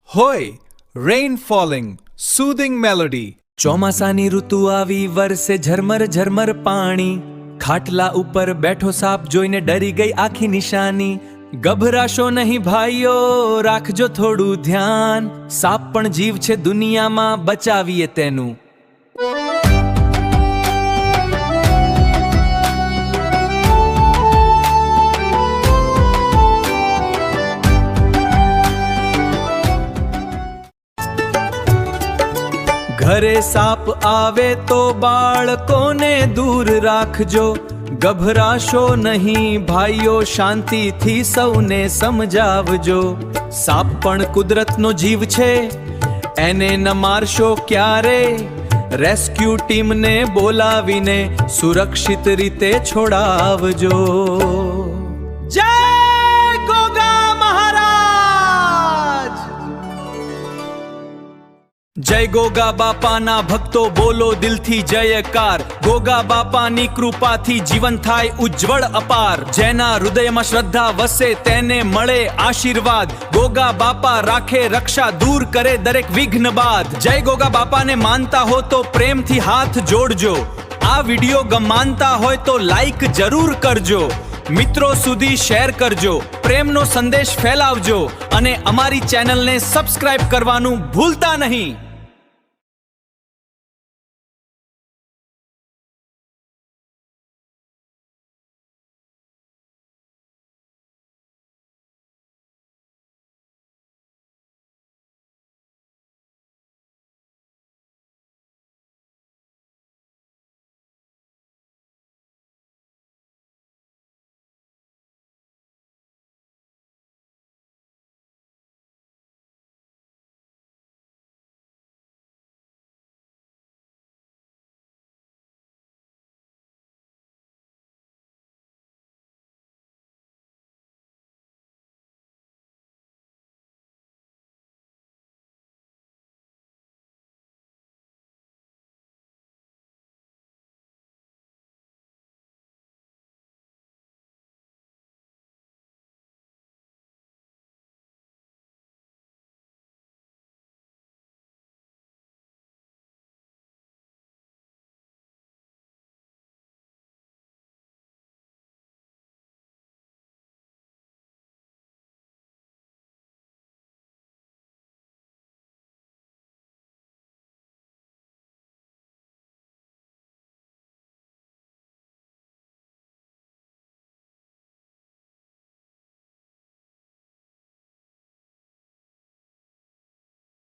હોય rain falling સૂધિંગ melody. ચોમાસાની ઋતુ આવી વરસે ઝરમર ઝરમર પાણી, ખાટલા ઉપર બેઠો સાપ જોઈને ડરી ગઈ આખી નિશાની. ગભરાશો નહીં ભાઈઓ, રાખજો થોડું ધ્યાન, સાપ પણ જીવ છે દુનિયામાં, બચાવીએ તેનું. ઘરે સાપ આવે તો બાળકોને દૂર રાખજો, ગભરાશો નહીં ભાઈઓ, શાંતિથી સૌને સમજાવજો. સાપ પણ કુદરતનો જીવ છે, એને ન મારશો ક્યારે, રેસ્ક્યુ ટીમને બોલાવીને સુરક્ષિત રીતે છોડાવજો. જય ગોગા મહારાજ! જય ગોગા બાપાના ભક્તો બોલો દિલથી જયકાર, ગોગા બાપાની કૃપાથી જીવન થાય ઉજ્જવળ અપાર. જેના હૃદયમાં શ્રદ્ધા વસે તેને મળે આશીર્વાદ, ગોગા બાપા રાખે રક્ષા, દૂર કરે દરેક વિઘ્ન બાદ. જય ગોગા બાપાને માનતા હો તો પ્રેમથી હાથ જોડજો, આ વિડિયો ગમાનતા હોય તો લાઈક જરૂર કરજો, મિત્રો સુધી શેર કરજો, પ્રેમનો સંદેશ ફેલાવજો અને અમારી ચેનલને સબસ્ક્રાઇબ કરવાનું ભૂલતા નહીં.